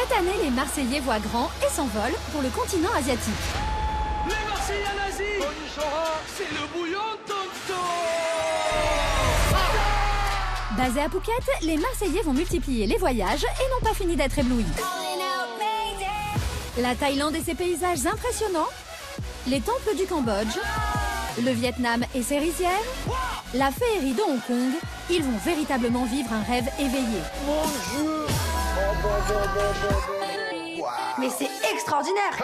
Cette année, les Marseillais voient grand et s'envolent pour le continent asiatique. Les Marseillais en Asie, c'est le bouillon tonton. Basés à Phuket, les Marseillais vont multiplier les voyages et n'ont pas fini d'être éblouis. La Thaïlande et ses paysages impressionnants, les temples du Cambodge, le Vietnam et ses rizières, la féerie de Hong Kong, ils vont véritablement vivre un rêve éveillé. Mais c'est extraordinaire!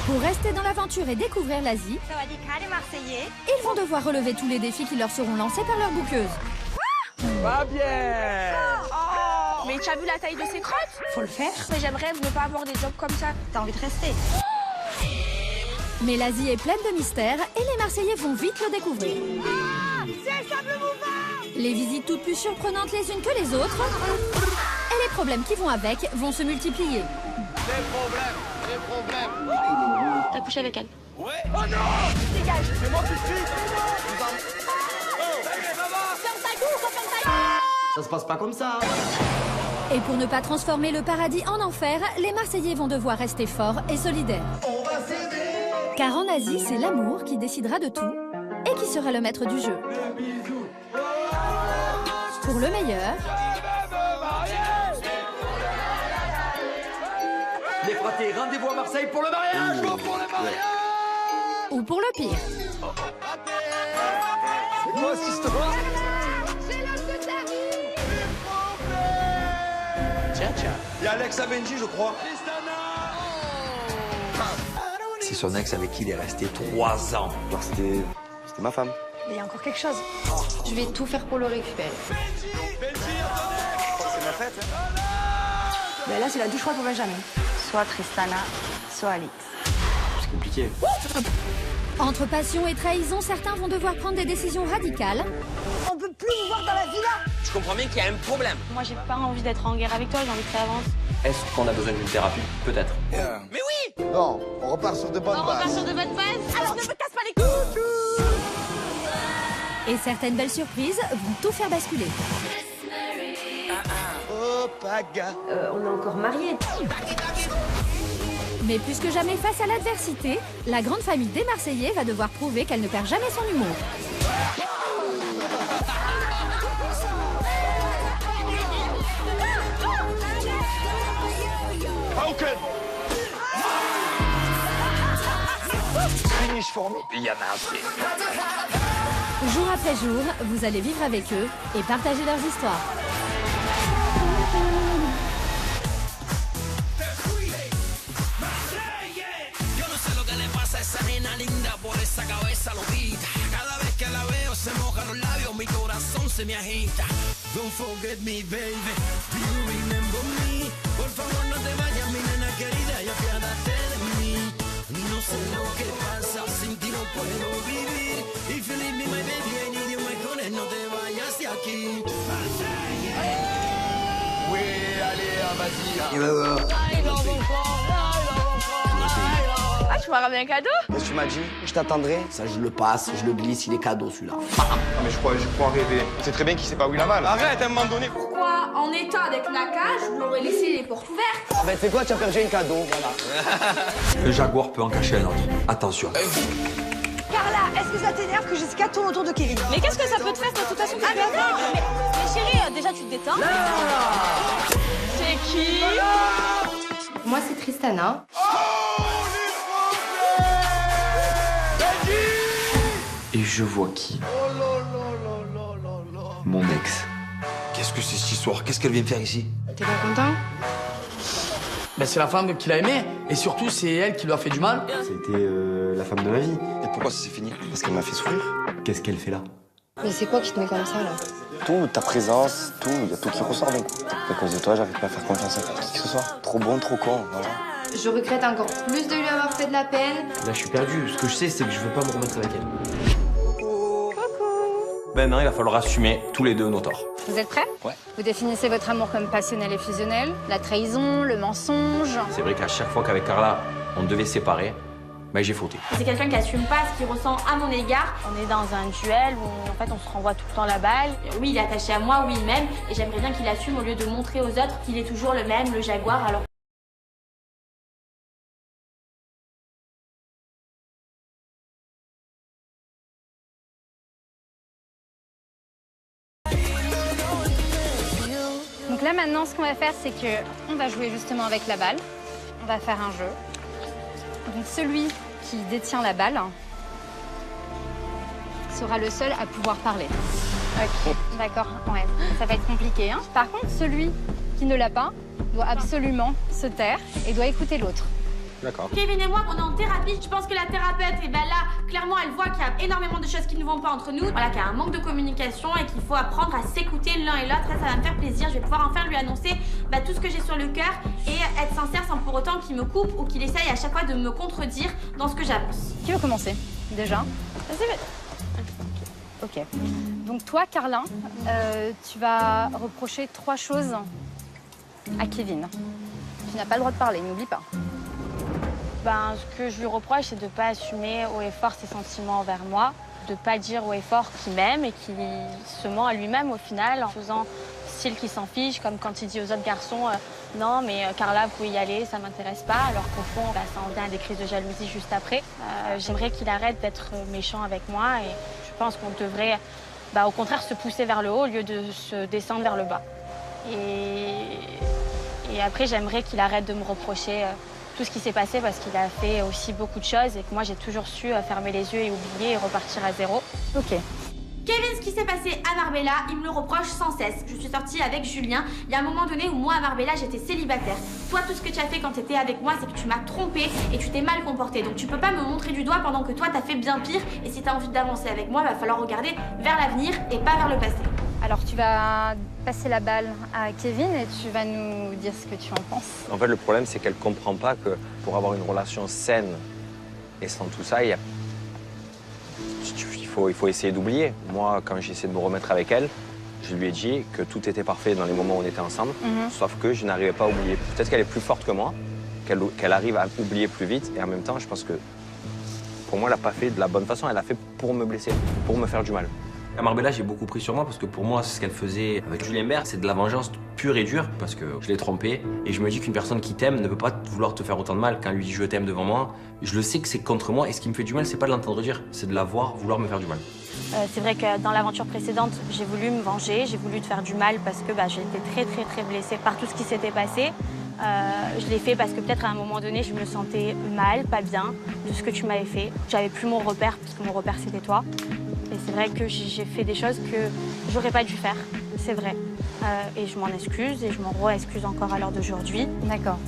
Pour rester dans l'aventure et découvrir l'Asie, les Marseillais. ils vont devoir relever tous les défis qui leur seront lancés par leur bouqueuse. Pas bien. Mais tu as vu la taille de ses crottes? Faut le faire. Mais j'aimerais ne pas avoir des jobs comme ça. T'as envie de rester? Mais l'Asie est pleine de mystères et les Marseillais vont vite le découvrir. C'est le sable mouvant! Les visites toutes plus surprenantes les unes que les autres et les problèmes qui vont avec vont se multiplier. Les problèmes. T'as couché avec elle? Ouais. Oh non! Dégage! C'est moi tout de suite. Ça se passe pas comme ça. Et pour ne pas transformer le paradis en enfer, les Marseillais vont devoir rester forts et solidaires. Car en Asie, c'est l'amour qui décidera de tout et qui sera le maître du jeu. Pour le meilleur Les fratés, rendez-vous à Marseille pour le mariage. Pour le mariage. ou pour le pire. C'est quoi cette histoire? Tiens. Il y a Alexa Benji, je crois. C'est son ex avec qui il est resté 3 ans. Alors c'était ma femme. Mais il y a encore quelque chose. Je vais tout faire pour le récupérer. C'est ma fête. Ben là, c'est la douche froide pour Benjamin. Soit Tristana, soit Alix. C'est compliqué. Entre passion et trahison, certains vont devoir prendre des décisions radicales. On peut plus nous voir dans la villa. Je comprends bien qu'il y a un problème. Moi, j'ai pas envie d'être en guerre avec toi, j'ai envie que ça avance. Est-ce qu'on a besoin d'une thérapie? Peut-être. Mais oui! Non, on repart sur de bonnes On repart bases. sur de bonnes bases. Alors ne me casse pas les couilles. Et certaines belles surprises vont tout faire basculer. Oh, paga. On est encore mariés. Mais plus que jamais face à l'adversité, la grande famille des Marseillais va devoir prouver qu'elle ne perd jamais son humour. Finish for me. Il y en a assez. Jour après jour, vous allez vivre avec eux et partager leurs histoires. Yo no sé lo que le pasa a esa nena linda por esa cabeza loquita. Cada vez que la veo se mojan los labios, mi corazón se me agita. Don't forget me, baby. Do you remember me? Por favor no te vayas, mi nena querida, y apiádate de mí. No sé lo que pasa, sin ti no puedo vivir. If you leave me, my baby, I need you, my honey, no te vayas de aquí. Oui, allez, vas-y. Ah, tu m'as ramené un cadeau? Qu'est-ce que tu m'as dit? Je t'attendrai. Ça, je le passe, je le glisse, il est cadeau celui-là. Mais je crois rêver. C'est très bien qu'il sait pas où il a mal. Arrête, à un moment donné. Pourquoi, en état avec la cage, vous l'aurez laissé les portes ouvertes? Ah ben, c'est quoi? Tu as perdu un cadeau, voilà. Le jaguar peut en cacher un autre. Attention. Carla, est-ce que ça t'énerve que Jessica tourne autour de Kevin? Mais qu'est-ce que ça peut te faire de toute façon? Ah mais non! Mais chérie, déjà tu te détends. C'est qui? Moi, c'est Tristana. Et je vois qui? Mon ex. Qu'est-ce que c'est cette histoire? Qu'est-ce qu'elle vient faire ici? T'es pas content? Ben, c'est la femme qu'il a aimée, et surtout c'est elle qui lui a fait du mal. C'était la femme de ma vie. Et pourquoi ça s'est fini? Parce qu'elle m'a fait sourire. Qu'est-ce qu'elle fait là? Mais c'est quoi qui te met comme ça, là? Tout, ta présence, tout, il y a tout qui ressort d'un coup. À cause de toi, j'arrive pas à faire confiance à qui que ce soit. Trop bon, trop con, voilà. Je regrette encore plus de lui avoir fait de la peine. Là, je suis perdu. Ce que je sais, c'est que je veux pas me remettre avec elle. Ben non, il va falloir assumer tous les deux nos torts. Vous êtes prêts? Ouais. Vous définissez votre amour comme passionnel et fusionnel, la trahison, le mensonge. C'est vrai qu'à chaque fois qu'avec Carla, on devait se séparer, ben j'ai fauté. C'est quelqu'un qui assume pas ce qu'il ressent à mon égard. On est dans un duel où en fait on se renvoie tout le temps la balle. Oui, il est attaché à moi, oui, il m'aime. Et j'aimerais bien qu'il assume au lieu de montrer aux autres qu'il est toujours le même, le jaguar, alors là, maintenant, ce qu'on va faire, c'est qu'on va jouer justement avec la balle. On va faire un jeu. Donc celui qui détient la balle sera le seul à pouvoir parler. Ok, d'accord, ouais, ça va être compliqué. Hein. Par contre, celui qui ne l'a pas doit absolument se taire et doit écouter l'autre. D'accord. Kevin et moi, on est en thérapie. Je pense que la thérapeute, et ben là, clairement, elle voit qu'il y a énormément de choses qui ne vont pas entre nous. Voilà, qu'il y a un manque de communication et qu'il faut apprendre à s'écouter l'un et l'autre. Ça va me faire plaisir. Je vais pouvoir enfin lui annoncer tout ce que j'ai sur le cœur et être sincère sans pour autant qu'il me coupe ou qu'il essaye à chaque fois de me contredire dans ce que j'avance. Qui veut commencer, déjà? Vas-y, Ok. Donc toi, Carla, tu vas reprocher 3 choses à Kevin. Tu n'as pas le droit de parler, n'oublie pas. Ce que je lui reproche, c'est de ne pas assumer haut et fort ses sentiments envers moi, de ne pas dire haut et fort qu'il m'aime et qu'il se ment à lui-même au final en faisant style qu'il s'en fiche, comme quand il dit aux autres garçons non mais Carla, vous pouvez y aller, ça m'intéresse pas, alors qu'au fond, ça en vient à des crises de jalousie juste après. J'aimerais qu'il arrête d'être méchant avec moi et je pense qu'on devrait au contraire se pousser vers le haut au lieu de se descendre vers le bas. Et après, j'aimerais qu'il arrête de me reprocher tout ce qui s'est passé parce qu'il a fait aussi beaucoup de choses et que moi j'ai toujours su fermer les yeux et oublier et repartir à zéro. Ok. Kevin, ce qui s'est passé à Marbella, il me le reproche sans cesse. Je suis sortie avec Julien. Il y a un moment donné où moi à Marbella j'étais célibataire. Toi, tout ce que tu as fait quand tu étais avec moi, c'est que tu m'as trompée et tu t'es mal comportée. Donc tu peux pas me montrer du doigt pendant que toi t'as fait bien pire. Et si t'as envie d'avancer avec moi, va falloir regarder vers l'avenir et pas vers le passé. Alors tu vas passer la balle à Kevin et tu vas nous dire ce que tu en penses. En fait, le problème, c'est qu'elle comprend pas que pour avoir une relation saine et sans tout ça, il faut essayer d'oublier. Moi, quand j'ai essayé de me remettre avec elle, je lui ai dit que tout était parfait dans les moments où on était ensemble, sauf que je n'arrivais pas à oublier. Peut-être qu'elle est plus forte que moi, qu'elle arrive à oublier plus vite, et en même temps, je pense que pour moi, elle n'a pas fait de la bonne façon, elle l'a fait pour me blesser, pour me faire du mal. À Marbella, j'ai beaucoup pris sur moi parce que pour moi, ce qu'elle faisait avec Julien Bert, c'est de la vengeance pure et dure parce que je l'ai trompé. Et je me dis qu'une personne qui t'aime ne peut pas vouloir te faire autant de mal. Quand elle lui dit je t'aime devant moi, je le sais que c'est contre moi et ce qui me fait du mal, c'est pas de l'entendre dire, c'est de la voir vouloir me faire du mal. C'est vrai que dans l'aventure précédente, j'ai voulu me venger, j'ai voulu te faire du mal parce que j'ai été très blessée par tout ce qui s'était passé. Je l'ai fait parce que peut-être à un moment donné, je me sentais mal, pas bien de ce que tu m'avais fait. J'avais plus mon repère parce que mon repère c'était toi. Et c'est vrai que j'ai fait des choses que j'aurais pas dû faire, c'est vrai. Et je m'en excuse et je m'en re-excuse encore à l'heure d'aujourd'hui. D'accord.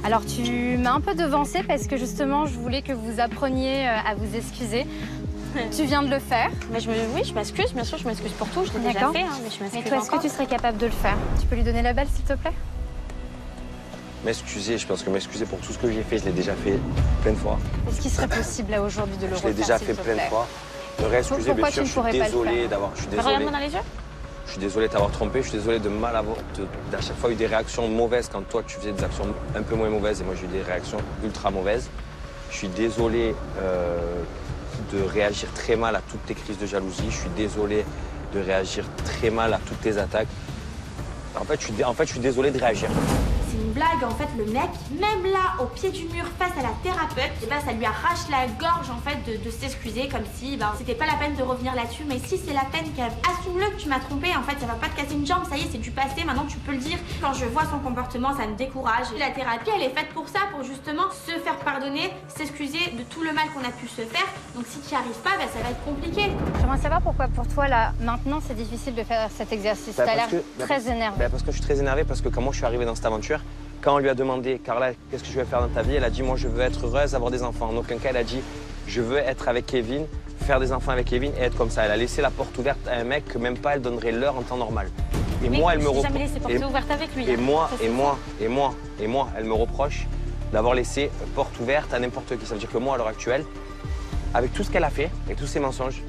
Alors tu m'as un peu devancée parce que justement, je voulais que vous appreniez à vous excuser. Tu viens de le faire. Mais oui, je m'excuse, bien sûr, je m'excuse pour tout, je l'ai déjà fait, mais je m'excuse. Et toi, est-ce que tu serais capable de le faire? Tu peux lui donner la balle, s'il te plaît? M'excuser, je pense que m'excuser pour tout ce que j'ai fait, je l'ai déjà fait plein de fois. Est-ce qu'il serait possible là aujourd'hui de le refaire? Je l'ai déjà fait plein de fois. Me réexcuser, bien sûr, je suis désolé d'avoir. Regarde-moi dans les yeux. Je suis désolé de t'avoir trompé, je suis désolé de mal avoir, d'à chaque fois eu des réactions mauvaises quand toi tu faisais des actions un peu moins mauvaises et moi j'ai eu des réactions ultra mauvaises. Je suis désolé de réagir très mal à toutes tes crises de jalousie. Je suis désolé de réagir très mal à toutes tes attaques. En fait, je suis désolé de réagir. C'est une blague, en fait, le mec, même là, au pied du mur, face à la thérapeute, ça lui arrache la gorge, en fait, de s'excuser, comme si, c'était pas la peine de revenir là-dessus, mais si c'est la peine, assume-le que tu m'as trompé, en fait, ça va pas te casser une jambe, ça y est, c'est du passé, maintenant tu peux le dire. Quand je vois son comportement, ça me décourage. La thérapie, elle est faite pour ça, pour justement se faire pardonner, s'excuser de tout le mal qu'on a pu se faire, donc si tu n'y arrives pas, ça va être compliqué. J'aimerais savoir pourquoi pour toi, là, maintenant, c'est difficile de faire cet exercice. T'as l'air très énervé. Parce que je suis très énervé, parce que quand moi je suis arrivé dans cette aventure, quand on lui a demandé, Carla, qu'est-ce que je vais faire dans ta vie? Elle a dit, moi, je veux être heureuse, avoir des enfants. En aucun cas, elle a dit, je veux être avec Kevin, faire des enfants avec Kevin et être comme ça. Elle a laissé la porte ouverte à un mec que même pas elle donnerait l'heure en temps normal. Et mais moi, elle me reproche. Jamais laissé porte ouverte avec lui. Et moi, elle me reproche d'avoir laissé porte ouverte à n'importe qui. Ça veut dire que moi, à l'heure actuelle, avec tout ce qu'elle a fait et tous ces mensonges,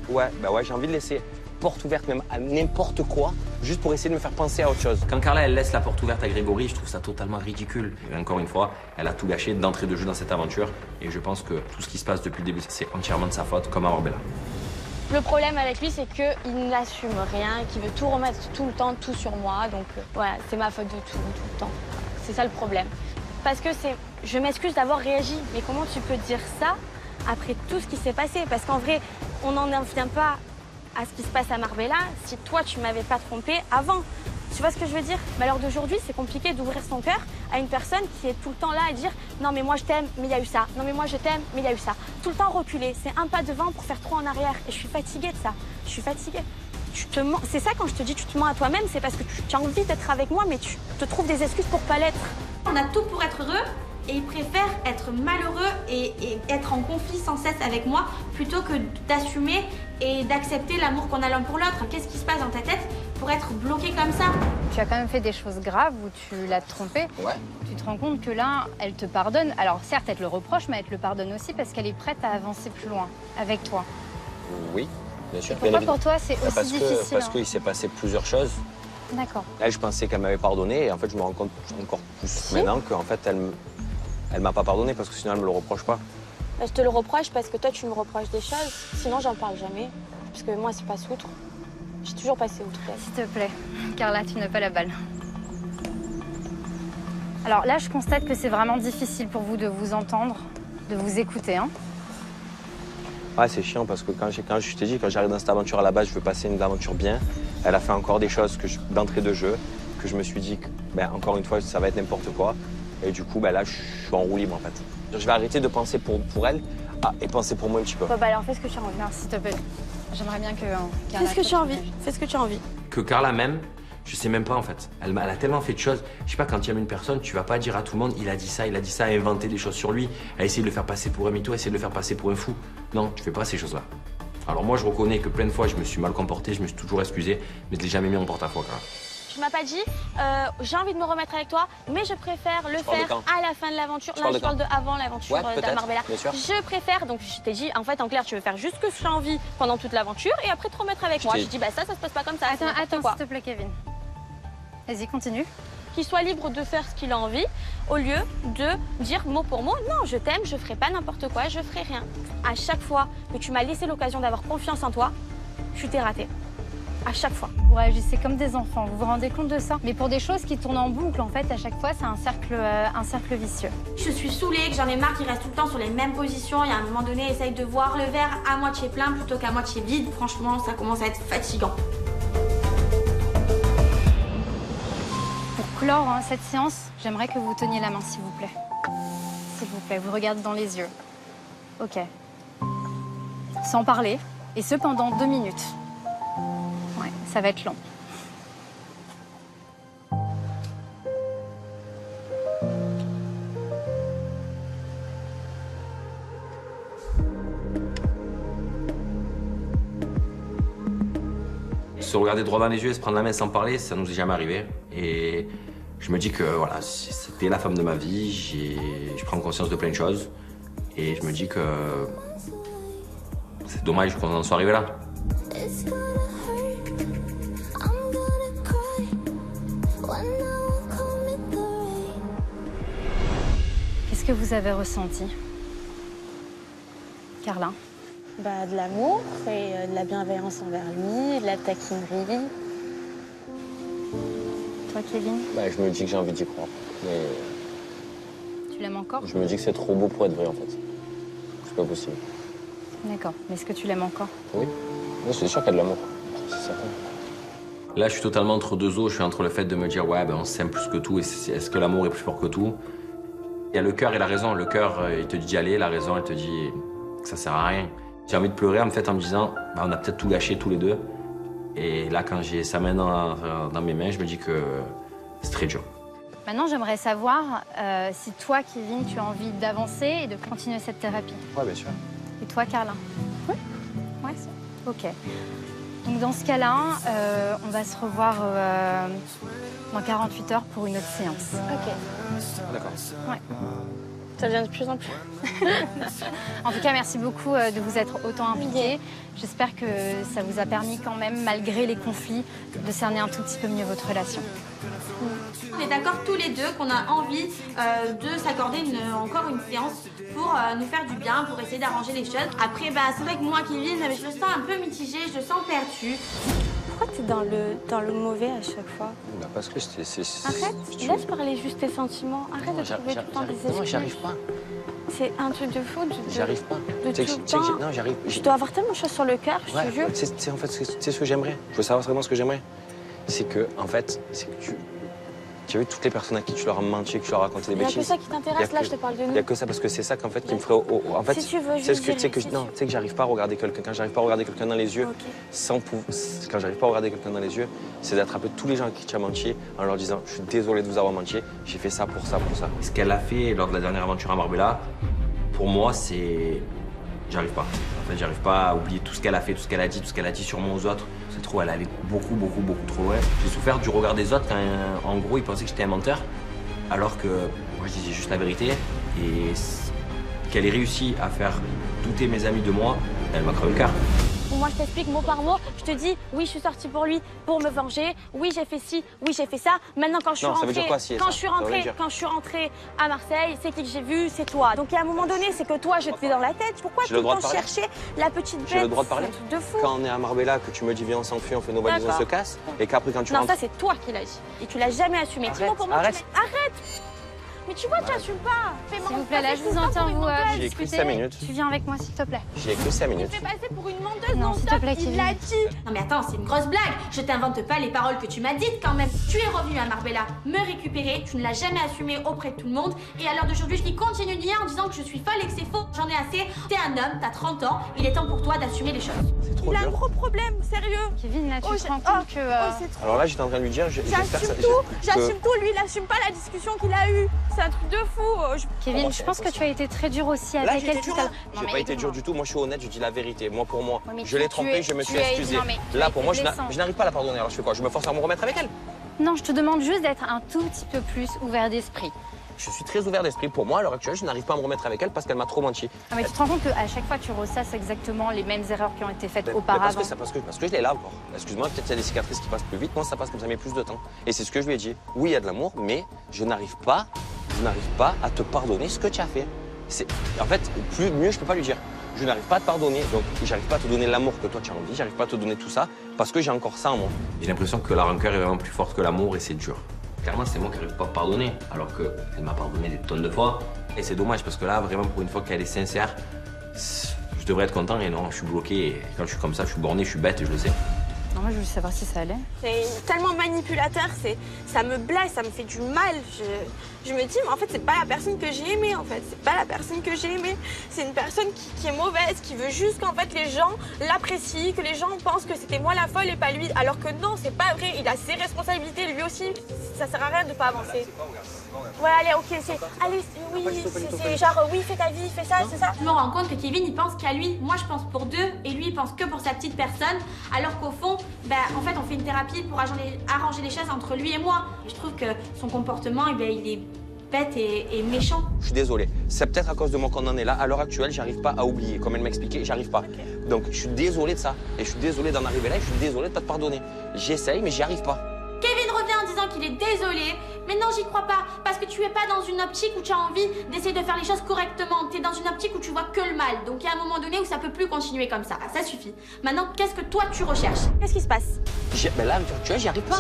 j'ai envie de laisser porte ouverte même à n'importe quoi, juste pour essayer de me faire penser à autre chose. Quand Carla, elle laisse la porte ouverte à Grégory, je trouve ça totalement ridicule. Et encore une fois, elle a tout gâché d'entrée de jeu dans cette aventure. Et je pense que tout ce qui se passe depuis le début, c'est entièrement de sa faute, comme à Marbella. Le problème avec lui, c'est qu'il n'assume rien, qu'il veut tout remettre tout le temps, tout sur moi. Donc voilà, c'est ma faute de tout le temps. C'est ça le problème. Parce que je m'excuse d'avoir réagi. Mais comment tu peux dire ça après tout ce qui s'est passé? Parce qu'en vrai, on n'en vient pas à ce qui se passe à Marbella si toi tu m'avais pas trompé avant. Tu vois ce que je veux dire? Mais à l'heure d'aujourd'hui, c'est compliqué d'ouvrir son cœur à une personne qui est tout le temps là à dire non mais moi je t'aime, mais il y a eu ça. Non mais moi je t'aime, mais il y a eu ça. Tout le temps reculer, c'est un pas devant pour faire 3 en arrière. Et je suis fatiguée de ça. Je suis fatiguée. Tu te mens. C'est ça quand je te dis tu te mens à toi-même, c'est parce que tu as envie d'être avec moi, mais tu te trouves des excuses pour pas l'être. On a tout pour être heureux. Et il préfère être malheureux et être en conflit sans cesse avec moi plutôt que d'assumer et d'accepter l'amour qu'on a l'un pour l'autre. Qu'est-ce qui se passe dans ta tête pour être bloqué comme ça? Tu as quand même fait des choses graves où tu l'as trompée. Ouais. Tu te rends compte que là, elle te pardonne. Alors certes, elle te le reproche, mais elle te le pardonne aussi parce qu'elle est prête à avancer plus loin avec toi. Oui, bien sûr. Pourquoi pour toi c'est aussi difficile? Parce qu'il s'est passé plusieurs choses. D'accord. Elle, je pensais qu'elle m'avait pardonné et en fait, je me rends compte encore plus maintenant qu'en fait, elle m'a pas pardonné parce que sinon, elle me le reproche pas. Bah, je te le reproche parce que toi, tu me reproches des choses. Sinon, j'en parle jamais. Parce que moi, c'est passe outre. J'ai toujours passé outre. S'il te plaît, Carla, tu n'as pas la balle. Alors là, je constate que c'est vraiment difficile pour vous de vous entendre, de vous écouter. Hein. Ouais, c'est chiant parce que quand je t'ai dit, quand j'arrive dans cette aventure à la base, je veux passer une aventure bien. Elle a fait encore des choses d'entrée de jeu que je me suis dit que, ben, encore une fois, ça va être n'importe quoi. Et du coup, ben, là, je suis en roue libre en fait. Je vais arrêter de penser pour elle et penser pour moi un petit peu. Bah alors fais ce que tu as envie. Non, s'il te plaît. J'aimerais bien que Fais ce que tu as envie. Fais ce que tu as envie. Que Carla m'aime, je sais même pas en fait. Elle a tellement fait de choses. Je sais pas, quand tu aimes une personne, tu vas pas dire à tout le monde il a dit ça, à inventer des choses sur lui, à essayer de le faire passer pour un mytho, à essayer de le faire passer pour un fou. Non, tu fais pas ces choses-là. Alors moi, je reconnais que plein de fois, je me suis mal comporté, je me suis toujours excusé, mais je l'ai jamais mis en porte-à-faux, Carla. Tu m'as pas dit, j'ai envie de me remettre avec toi, mais je préfère le faire à la fin de l'aventure. Là, je parle de avant l'aventure d'Amarbella. Je préfère, donc je t'ai dit, en fait, en clair, tu veux faire juste ce que j'ai envie pendant toute l'aventure et après te remettre avec moi. Je dis, bah ça se passe pas comme ça. Attends, s'il te plaît, Kevin. Vas-y, continue. Qu'il soit libre de faire ce qu'il a envie, au lieu de dire mot pour mot, non, je t'aime, je ferai pas n'importe quoi, je ferai rien. À chaque fois que tu m'as laissé l'occasion d'avoir confiance en toi, tu t'es raté. À chaque fois. Vous réagissez comme des enfants, vous vous rendez compte de ça? Mais pour des choses qui tournent en boucle, en fait, à chaque fois, c'est un cercle vicieux. Je suis saoulée, que j'en ai marre qu'il reste tout le temps sur les mêmes positions. Et à un moment donné, essaye de voir le verre à moitié plein plutôt qu'à moitié vide. Franchement, ça commence à être fatigant. Pour clore cette séance, j'aimerais que vous teniez la main, s'il vous plaît. S'il vous plaît, vous regardez dans les yeux. Ok. Sans parler, et ce pendant 2 minutes. Ouais, ça va être long. Se regarder droit dans les yeux et se prendre la main sans parler, ça nous est jamais arrivé. Et je me dis que voilà, c'était la femme de ma vie, je prends conscience de plein de choses. Et je me dis que c'est dommage qu'on en soit arrivé là. Qu'est-ce que vous avez ressenti, Carla? Bah, de l'amour et de la bienveillance envers lui, de la taquinerie. Toi, Kevin? Bah, je me dis que j'ai envie d'y croire. Mais tu l'aimes encore? je me dis que c'est trop beau pour être vrai en fait. C'est pas possible. D'accord. Mais est-ce que tu l'aimes encore? Oui. Oui, c'est sûr qu'il y a de l'amour. C'est certain. Là, je suis totalement entre deux eaux. Je suis entre le fait de me dire, ouais, ben, on s'aime plus que tout. Et est-ce que l'amour est plus fort que tout? Il y a le cœur et la raison. Le cœur, il te dit d'y aller. La raison, elle te dit que ça sert à rien. J'ai envie de pleurer en me disant, bah, on a peut-être tout gâché tous les deux. Et là, quand j'ai sa main dans mes mains, je me dis que c'est très dur. Maintenant, j'aimerais savoir si toi, Kevin, tu as envie d'avancer et de continuer cette thérapie. Ouais, bien sûr. Et toi, Carla? Oui. Ouais. Ok. Donc dans ce cas-là, on va se revoir dans 48 heures pour une autre séance. Ok. D'accord. Ouais. Ça devient de plus en plus. En tout cas, merci beaucoup de vous être autant impliqués. J'espère que ça vous a permis quand même, malgré les conflits, de cerner un tout petit peu mieux votre relation. On est d'accord tous les deux qu'on a envie de s'accorder encore une séance pour nous faire du bien, pour essayer d'arranger les choses. Après, bah, c'est vrai que moi, Kevin, je le sens un peu mitigé, je le sens perdu. Pourquoi t'es dans le mauvais à chaque fois? Bah, parce que Arrête, laisse parler juste tes sentiments. Arrête de trouver tout le temps des excuses. Non, j'y arrive pas. C'est un truc de fou. J'y arrive pas. De tout le temps. Non, j'arrive. Je dois avoir tellement de choses sur le cœur, je te jure. En fait, c'est ce que j'aimerais. Je veux savoir vraiment ce que j'aimerais. c'est que, en fait, c'est que tu as vu toutes les personnes à qui tu leur as menti, que tu leur as raconté des bêtises. Il n'y a que ça qui t'intéresse, là, je te parle de nous. Il n'y a que ça, parce que c'est ça qu'en fait qui me ferait. En fait, si tu veux, c'est ce que tu sais que non, tu sais que j'arrive pas à regarder quelqu'un. Quand j'arrive pas à regarder quelqu'un dans les yeux, quand j'arrive pas à regarder quelqu'un dans les yeux, c'est d'attraper tous les gens à qui tu as menti en leur disant, je suis désolé de vous avoir menti, j'ai fait ça pour ça, pour ça. Ce qu'elle a fait lors de la dernière aventure à Marbella, pour moi, c'est. J'arrive pas. En fait, j'arrive pas à oublier tout ce qu'elle a fait, tout ce qu'elle a dit, tout ce qu'elle a dit sur moi aux autres. C'est trop, elle allait beaucoup trop loin. J'ai souffert du regard des autres quand, en gros, ils pensaient que j'étais un menteur, alors que moi, je disais juste la vérité. Et qu'elle ait réussi à faire douter mes amis de moi, elle m'a crevé le cœur. Moi, je t'explique mot par mot. Je te dis, oui, je suis sortie pour lui, pour me venger. Oui, j'ai fait ci, oui, j'ai fait ça. Maintenant, quand je suis rentrée, quand je suis rentrée à Marseille, c'est qui que j'ai vu, c'est toi. Donc, à un moment donné, c'est que toi, je te fais dans la tête. Pourquoi tout le temps chercher la petite bête? J'ai le droit de parler. C'est un truc de fou. Quand on est à Marbella, que tu me dis viens, on s'enfuit, on fait nos valises, on se casse, et qu'après quand tu rentres... rentres... Non, ça, c'est toi qui l'as dit. Et tu l'as jamais assumé. Arrête, pour moi, arrête. Arrête. Mais tu vois, tu n'assumes pas. S'il vous plaît, là, je vous entends vous J'ai que discuter. 5 minutes. Tu viens avec moi, s'il te plaît. J'ai que 5 minutes. Tu fais passer pour une menteuse, Non, s'il te plaît, il Kevin. l'a dit. Non mais attends, c'est une grosse blague. Je t'invente pas les paroles que tu m'as dites quand même. Tu es revenu à Marbella me récupérer, tu ne l'as jamais assumé auprès de tout le monde. Et à l'heure d'aujourd'hui, je continue de nier en disant que je suis folle et que c'est faux. J'en ai assez. T'es un homme, t'as 30 ans. Il est temps pour toi d'assumer les choses. C'est trop Il a un dur. gros problème, sérieux. Kevin, là, tu te rends compte que... c'est trop. Alors là, j'étais en train de lui dire... J'assume tout, j'assume tout. Lui, il assume pas la discussion qu'il a eue. C'est un truc de fou. Kevin, je pense que tu as été très dur aussi Là, avec j'ai elle été tout dur. à l'heure. J'ai pas été dur du tout. Moi, je suis honnête, je dis la vérité. Moi, pour moi, Ouais, mais je l'ai tu trompée, es- je me tu suis as- excusé. non, mais tu Là, as pour été moi, je blessant. n'arrive pas à la pardonner. Alors, je fais quoi? Je me force à me remettre avec elle? Non, je te demande juste d'être un tout petit peu plus ouvert d'esprit. Je suis très ouvert d'esprit. Pour moi, à l'heure actuelle, je n'arrive pas à me remettre avec elle parce qu'elle m'a trop menti. Non, mais tu te rends compte qu'à chaque fois, tu ressasses exactement les mêmes erreurs qui ont été faites auparavant. Parce que je l'ai là encore. Excuse-moi, peut-être qu'il y a des cicatrices qui passent plus vite. Moi, ça passe comme ça met plus de temps. Et c'est ce que je lui ai dit. Oui, il y a de l'amour, mais je n'arrive pas à te pardonner ce que tu as fait. En fait, mieux, je peux pas lui dire. Je n'arrive pas à te pardonner, donc j'arrive pas à te donner l'amour que toi tu as envie, j'arrive pas à te donner tout ça parce que j'ai encore ça en moi. J'ai l'impression que la rancœur est vraiment plus forte que l'amour et c'est dur. Clairement, c'est moi qui n'arrive pas à pardonner, alors qu'elle m'a pardonné des tonnes de fois. Et c'est dommage parce que là, vraiment, pour une fois qu'elle est sincère, je devrais être content et non, je suis bloqué. Et quand je suis comme ça, je suis borné, je suis bête et je le sais. Non, moi, je voulais savoir si ça allait. C'est tellement manipulateur, ça me blesse, ça me fait du mal. Je me dis, mais en fait, c'est pas la personne que j'ai aimée, en fait. C'est pas la personne que j'ai aimée. C'est une personne qui est mauvaise, qui veut juste qu'en fait, les gens l'apprécient, que les gens pensent que c'était moi la folle et pas lui. Alors que non, c'est pas vrai. Il a ses responsabilités, lui aussi. Ça sert à rien de pas avancer. Ouais, allez, ok, c'est genre, oui, fais ta vie, fais ça, c'est ça. Je me rends compte que Kevin, il pense qu'à lui. Moi, je pense pour deux, et lui, il pense que pour sa petite personne. Alors qu'au fond, en fait, on fait une thérapie pour arranger les choses entre lui et moi. Je trouve que son comportement, il est bête et méchant. Je suis désolé. C'est peut-être à cause de moi qu'on en est là. À l'heure actuelle, j'arrive pas à oublier. Comme elle m'expliquait, j'arrive pas. Okay. Donc, je suis désolé de ça. Et je suis désolé d'en arriver là. Et je suis désolé de pas te pardonner. J'essaye, mais j'y arrive pas. Kevin revient en disant qu'il est désolé, mais non, j'y crois pas, parce que tu es pas dans une optique où tu as envie d'essayer de faire les choses correctement. Tu es dans une optique où tu vois que le mal. Donc il y a un moment donné où ça peut plus continuer comme ça. Ça suffit. Maintenant, qu'est-ce que toi tu recherches? Qu'est-ce qui se passe? Là, tu vois, j'y arrive pas.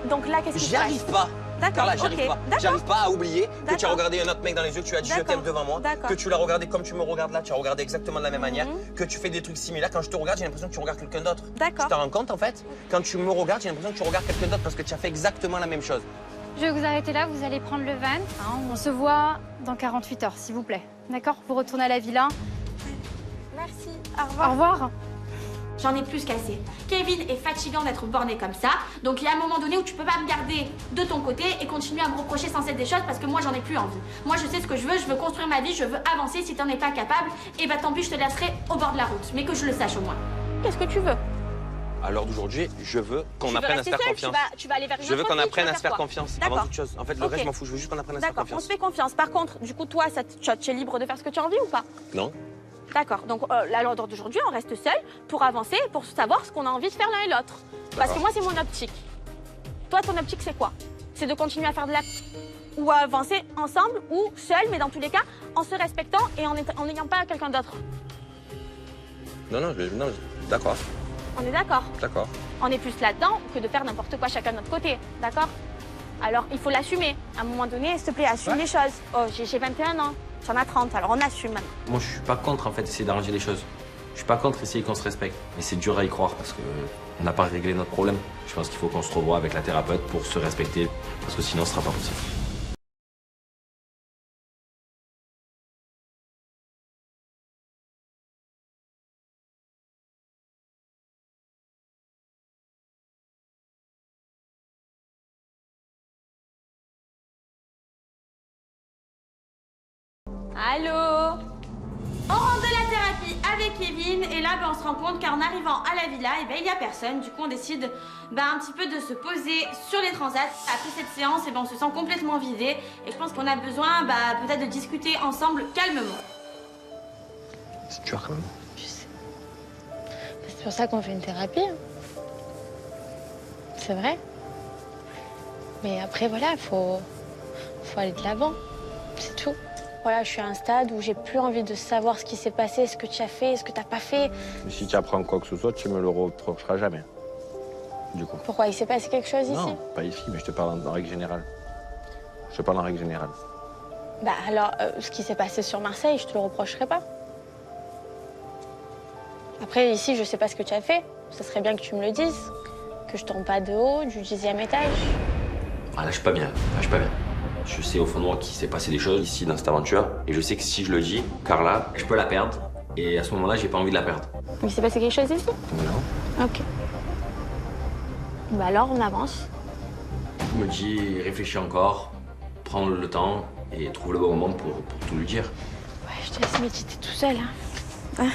Donc là, qu'est-ce qui se passe? J'y arrive pas. D'accord, Là, j'arrive pas. J'arrive pas à oublier que tu as regardé un autre mec dans les yeux, que tu as dit je t'aime devant moi, que tu l'as regardé comme tu me regardes là, tu as regardé exactement de la même manière, que tu fais des trucs similaires. Quand je te regarde, j'ai l'impression que tu regardes quelqu'un d'autre. D'accord. Tu t'en rends compte en fait? Quand tu me regardes, j'ai l'impression que tu regardes quelqu'un d'autre parce que tu as fait exactement la même chose. Je vais vous arrêter là, vous allez prendre le van. On se voit dans 48 heures, s'il vous plaît. D'accord? Vous retournez à la villa. Merci, au revoir. Au revoir. J'en ai plus qu'assez. Kevin est fatigant d'être borné comme ça. Donc il y a un moment donné où tu peux pas me garder de ton côté et continuer à me reprocher sans cesse des choses parce que moi j'en ai plus envie. Moi je sais ce que je veux construire ma vie, je veux avancer. Si t'en es pas capable, et tant pis, je te laisserai au bord de la route. Mais que je le sache au moins. Qu'est-ce que tu veux? À l'heure d'aujourd'hui, je veux qu'on apprenne à se faire confiance. Tu vas aller vers une Je veux qu'on autre fille, apprenne tu à vas se faire quoi? confiance avant toute chose. En fait, le reste, je m'en fous. Je veux juste qu'on apprenne à se faire D'accord, on confiance. se fait confiance. Par contre, du coup, toi, tu es libre de faire ce que tu as envie ou pas? Non. D'accord, donc à l'heure d'aujourd'hui, on reste seul pour avancer, pour savoir ce qu'on a envie de faire l'un et l'autre. Parce que moi, c'est mon optique. Toi, ton optique, c'est quoi? C'est de continuer à faire de la... ou à avancer ensemble ou seul, mais dans tous les cas, en se respectant et en n'ayant pas quelqu'un d'autre. Non, d'accord. On est d'accord? D'accord. On est plus là-dedans que de faire n'importe quoi chacun de notre côté, d'accord? Alors, il faut l'assumer. À un moment donné, s'il te plaît, assume les choses. Oh, j'ai 21 ans. Tu en as 30, alors on assume maintenant. Moi, je suis pas contre, en fait, d'essayer d'arranger les choses. Je suis pas contre essayer qu'on se respecte, mais c'est dur à y croire parce que on n'a pas réglé notre problème. Je pense qu'il faut qu'on se revoie avec la thérapeute pour se respecter, parce que sinon ce sera pas possible. Allô? On rentre de la thérapie avec Kevin et là on se rend compte qu'en arrivant à la villa, il n'y a personne. Du coup on décide un petit peu de se poser sur les transats. Après cette séance, on se sent complètement vidé et je pense qu'on a besoin peut-être de discuter ensemble calmement. C'est dur quand même. Je sais. C'est pour ça qu'on fait une thérapie. C'est vrai. Mais après voilà, faut aller de l'avant. C'est tout. Voilà, je suis à un stade où j'ai plus envie de savoir ce qui s'est passé, ce que tu as fait, ce que tu n'as pas fait. Mais si tu apprends quoi que ce soit, tu me le reprocheras jamais. Du coup. Pourquoi? Il s'est passé quelque chose ici? Non, pas ici, mais je te parle en règle générale. Je te parle en règle générale. Alors, ce qui s'est passé sur Marseille, je te le reprocherai pas. Après, ici, je sais pas ce que tu as fait. Ça serait bien que tu me le dises. Que je tombe pas de haut, du 10e étage. Ah là, je suis pas bien. Je sais au fond de moi qu'il s'est passé des choses ici dans cette aventure. Et je sais que si je le dis, Carla, je peux la perdre. Et à ce moment-là, j'ai pas envie de la perdre. Il s'est passé quelque chose ici? Non. Ok. Alors, on avance. Je me dis, réfléchis encore, prends le temps et trouve le bon moment pour tout lui dire. Ouais, je te laisse méditer tout seul. Hein.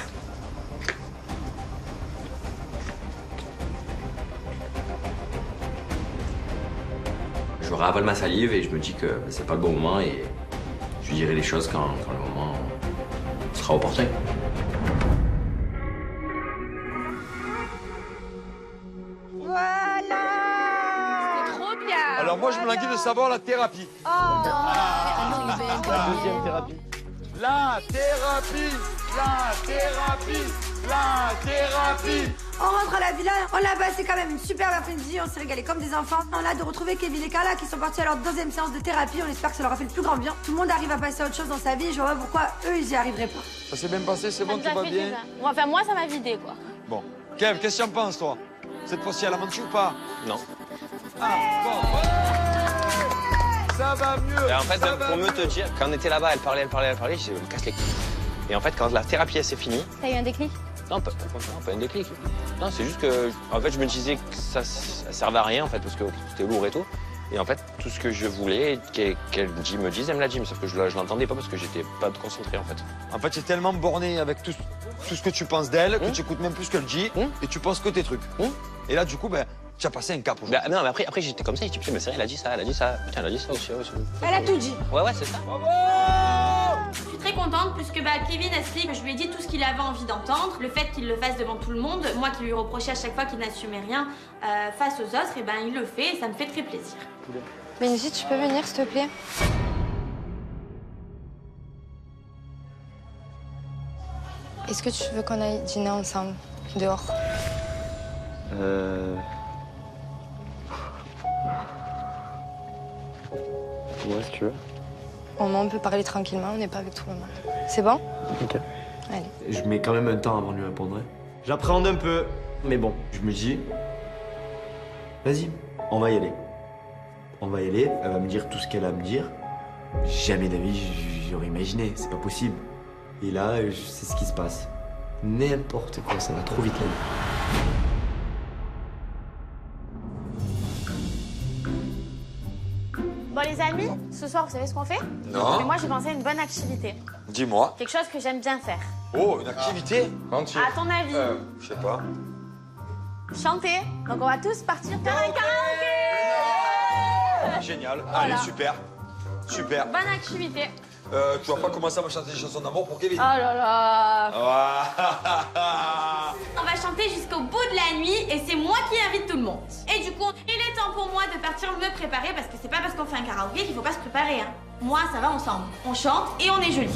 Je ravale ma salive et je me dis que c'est pas le bon moment et je lui dirai les choses quand le moment sera opportun. Voilà! C'est trop bien! Alors moi, je me languis de savoir la thérapie. La deuxième thérapie. La thérapie! La thérapie! La thérapie! On rentre à la villa, on a passé quand même une superbe après-midi, on s'est régalé comme des enfants. On a hâte de retrouver Kevin et Carla qui sont partis à leur deuxième séance de thérapie, on espère que ça leur a fait le plus grand bien. Tout le monde arrive à passer à autre chose dans sa vie, je vois pas pourquoi eux ils y arriveraient pas. Ça s'est bien passé, c'est bon, tout va bien? Enfin, moi, ça m'a vidé, quoi. Bon. Kev, qu'est-ce que tu en penses, toi? Cette fois-ci, elle a menti ou pas? Non. Ah, bon. Ouais, ça va mieux. Et en fait, pour mieux te dire, quand on était là-bas, elle parlait, je me casse les couilles. Et en fait, quand la thérapie, elle s'est finie... T'as eu un déclic? Non, pas un déclic. Non, c'est juste que, en fait, je me disais que ça servait à rien, en fait, parce que c'était lourd et tout. Et en fait, tout ce que je voulais qu'elle me dise, elle me l'a dit, mais sauf que je l'entendais pas parce que j'étais pas concentré, en fait. En fait, tu es tellement borné avec tout ce que tu penses d'elle que tu écoutes même plus ce qu'elle dit et tu penses que tes trucs. Et là, du coup, tu as passé un cap aujourd'hui. Non, mais après j'étais comme ça, je dis, putain, mais c'est vrai, elle a dit ça. Putain, elle a dit ça aussi. Elle a tout dit. Ouais, c'est ça. Je suis très contente puisque Kevin explique que je lui ai dit tout ce qu'il avait envie d'entendre. Le fait qu'il le fasse devant tout le monde, moi qui lui reprochais à chaque fois qu'il n'assumait rien face aux autres, et il le fait et ça me fait très plaisir. Benji, tu peux venir, s'il te plaît? Est-ce que tu veux qu'on aille dîner ensemble, dehors? Ouais, si tu veux. On peut parler tranquillement, on n'est pas avec tout le monde. C'est bon? Ok. Allez. Je mets quand même un temps avant de lui répondre. J'appréhende un peu, mais bon, je me dis... Vas-y, on va y aller. On va y aller, elle va me dire tout ce qu'elle a à me dire. Jamais d'avis, j'aurais imaginé, c'est pas possible. Et là, c'est ce qui se passe. N'importe quoi, ça va trop vite la vie. Bon, les amis, ce soir, vous savez ce qu'on fait? Non. Mais moi, j'ai pensé à une bonne activité. Dis-moi. Quelque chose que j'aime bien faire. Oh, une activité? À ton avis? Je sais pas. Chanter. Donc, on va tous partir faire un karaoké. Génial. Voilà. Allez, super. Super. Bonne activité. Tu vas pas commencer à me chanter des chansons d'amour pour Kevin? Oh là là. On va chanter jusqu'au bout de la nuit et c'est moi qui invite tout le monde. Et du coup, il est temps pour moi de partir me préparer parce que c'est pas parce qu'on fait un karaoké qu'il faut pas se préparer. Hein. Moi, ça va ensemble. On chante et on est jolis.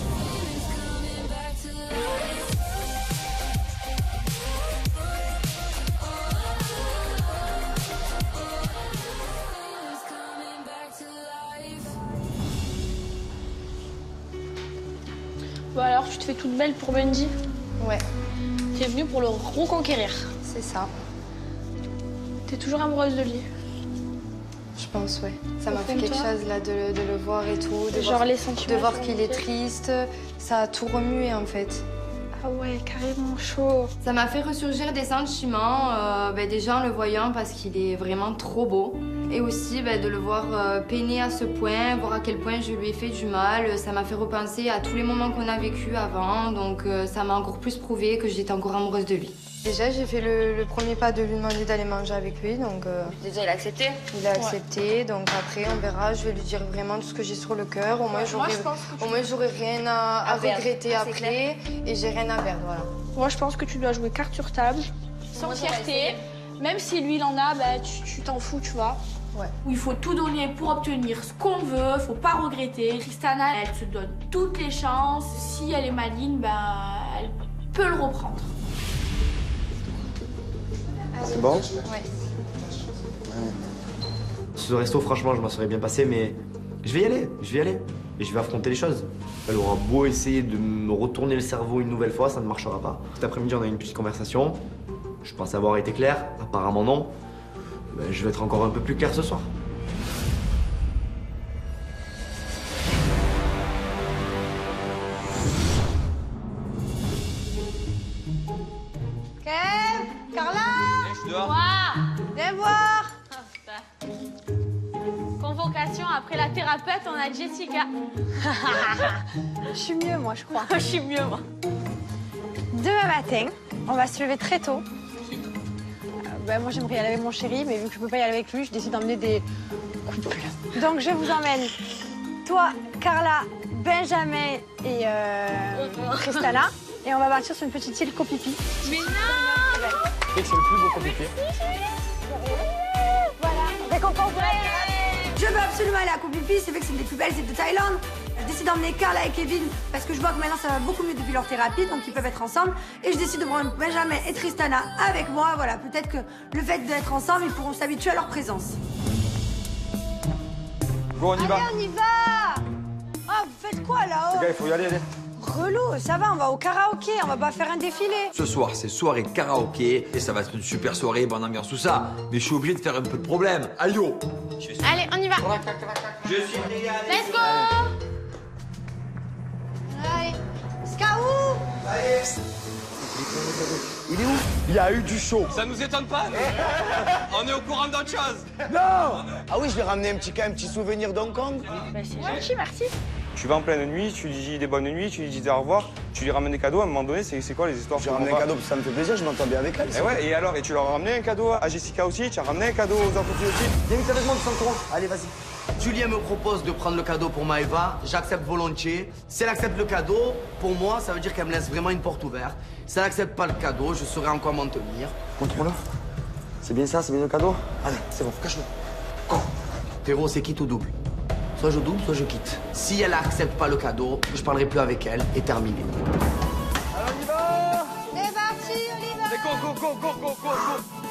Bon alors, tu te fais toute belle pour Benji? Ouais. C'est T'es venue pour le reconquérir. C'est ça. T'es toujours amoureuse de lui. Je pense, ouais. Ça m'a fait Comme quelque toi. chose là de le voir et tout. Genre les sentiments. De voir qu'il est triste. Ça a tout remué en fait. Ah ouais, carrément chaud. Ça m'a fait ressurgir des sentiments, déjà en le voyant parce qu'il est vraiment trop beau. Et aussi de le voir peiner à ce point, voir à quel point je lui ai fait du mal. Ça m'a fait repenser à tous les moments qu'on a vécu avant. Donc ça m'a encore plus prouvé que j'étais encore amoureuse de lui. Déjà, j'ai fait le premier pas de lui demander d'aller manger avec lui. Donc, Déjà, il a accepté. il a accepté. Donc après, on verra. Je vais lui dire vraiment tout ce que j'ai sur le cœur. Au moins, j'aurai rien à regretter après. Et j'ai rien à perdre, voilà. Moi, je pense que tu dois jouer carte sur table, sans fierté. Même si lui, il en a, tu t'en fous, tu vois. Ouais. Où il faut tout donner pour obtenir ce qu'on veut, faut pas regretter. Tristana, elle se donne toutes les chances. Si elle est maligne, elle peut le reprendre. C'est bon? Ouais. Ce resto, franchement, je m'en serais bien passé, mais je vais y aller. Et je vais affronter les choses. Elle aura beau essayer de me retourner le cerveau une nouvelle fois, ça ne marchera pas. Cet après-midi, on a eu une petite conversation. Je pense avoir été clair. Apparemment, non. Je vais être encore un peu plus clair ce soir. Kev, Carla, Je dehors. viens voir. Convocation après la thérapeute, on a Jessica. Je suis mieux, moi, je crois. Je suis mieux, moi. Demain matin, on va se lever très tôt. Moi, j'aimerais y aller avec mon chéri, mais vu que je peux pas y aller avec lui, je décide d'emmener des couples. Donc, je vous emmène, toi, Carla, Benjamin et Tristana. Et on va partir sur une petite île Koh-Phi-Phi. Mais non! C'est le plus beau Koh-Phi-Phi. Voilà, récompense. Je veux absolument aller à Koh-Phi-Phi, c'est vrai que c'est une des plus belles îles de Thaïlande. Je décide d'emmener Carla et Kevin parce que je vois que maintenant ça va beaucoup mieux depuis leur thérapie, donc ils peuvent être ensemble. Et je décide de prendre Benjamin et Tristana avec moi. Voilà, peut-être que le fait d'être ensemble, ils pourront s'habituer à leur présence. Go, on y va. Allez, on y va. Oh, vous faites quoi là-haut? Les gars, il faut y aller, allez. Relou, ça va, on va au karaoké, on va pas faire un défilé. Ce soir, c'est soirée karaoké et ça va être une super soirée, bonne ambiance, tout ça. Mais je suis obligé de faire un peu de problème. Aïe oh. Allez, on y va. Je suis régalé. Let's go! Allez, Skaou. Il est où? Il y a eu du show. Ça nous étonne pas, nous. On est au courant d'autre chose. Non. Ah oui, je vais ramener un petit souvenir d'Hong Kong. C'est gentil, merci. Tu vas en pleine nuit, tu lui dis des bonnes nuits, tu lui dis au revoir, tu lui ramènes des cadeaux, à un moment donné, c'est quoi les histoires? J'ai ramené un cadeau parce que ça me fait plaisir, je m'entends bien avec elle. Et ouais, et alors? Et tu leur as ramené un cadeau à Jessica aussi? Tu as ramené un cadeau aux autres filles aussi? Viens vite avec moi, 200 €. Allez, vas-y. Julien me propose de prendre le cadeau pour Maëva, j'accepte volontiers. Si elle accepte le cadeau, pour moi, ça veut dire qu'elle me laisse vraiment une porte ouverte. Si elle n'accepte pas le cadeau, je saurai encore m'en tenir. Contrôleur. C'est bien ça, c'est bien le cadeau? Allez, c'est bon, cache-le. Go. Frérot, c'est quitte ou double. Soit je double, soit je quitte. Si elle accepte pas le cadeau, je parlerai plus avec elle et terminé. Alors, on y va. C'est parti, on y va. Allez, go.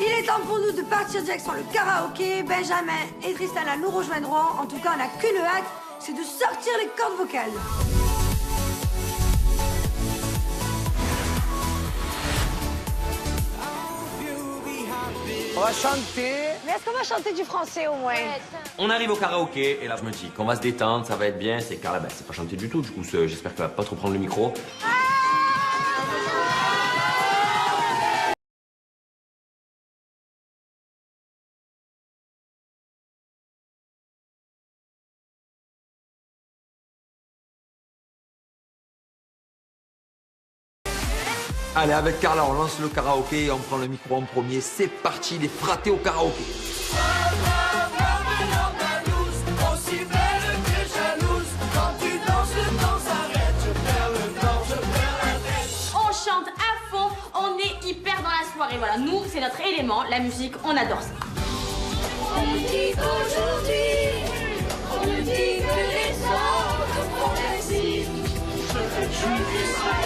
Il est temps pour nous de partir direction le karaoké. Benjamin et Tristana nous rejoindront. En tout cas, on n'a qu'une hâte, c'est de sortir les cordes vocales. On va chanter. Mais est-ce qu'on va chanter du français au moins? On arrive au karaoké et là je me dis qu'on va se détendre, ça va être bien. C'est Carla, c'est pas chanter du tout, du coup j'espère qu'elle va pas trop prendre le micro. Allez, avec Carla, on lance le karaoké et on prend le micro en premier. C'est parti, les fratés au karaoké. On chante à fond, on est hyper dans la soirée. Voilà, nous, c'est notre élément, la musique, on adore ça. On dit qu'aujourd'hui, on dit que les autres font des signes. Je veux que tu sois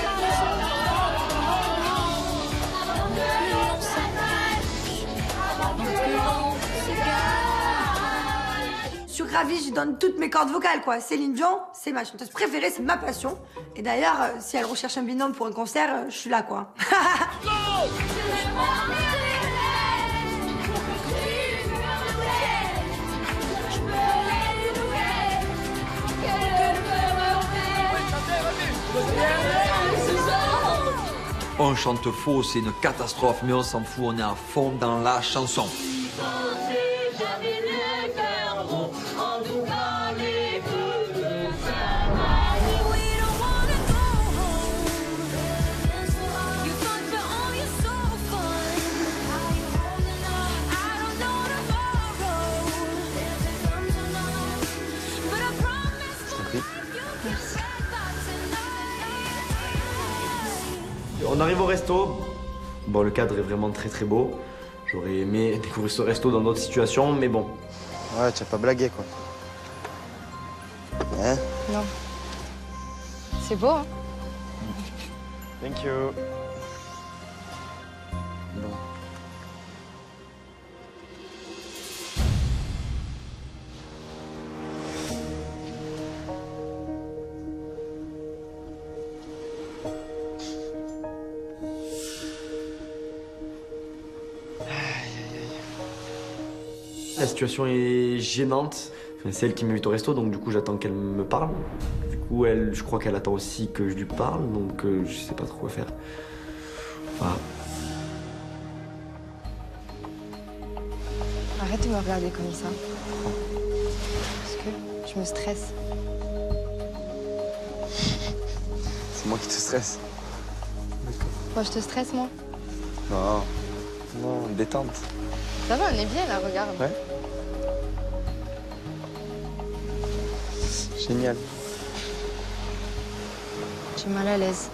Sur suis ravie, je lui donne toutes mes cordes vocales, quoi. Céline Dion, c'est ma chanteuse préférée, c'est ma passion. Et d'ailleurs, si elle recherche un binôme pour un concert, je suis là, quoi. On chante faux, c'est une catastrophe, mais on s'en fout, on est à fond dans la chanson. On arrive au resto. Bon, le cadre est vraiment très très beau. J'aurais aimé découvrir ce resto dans d'autres situations, mais bon. Ouais, tu as pas blagué, quoi. Hein? Non. C'est beau, hein? Thank you. Bon. La situation est gênante. Enfin, c'est elle qui m'invite au resto, donc du coup j'attends qu'elle me parle. Du coup, elle, je crois qu'elle attend aussi que je lui parle, donc je sais pas trop quoi faire. Voilà. Arrête de me regarder comme ça. Parce que je me stresse. C'est moi qui te stresse. Moi, je te stresse, moi? Non, non, détente. Ça va, on est bien là, regarde. Ouais. Génial. J'ai mal à l'aise.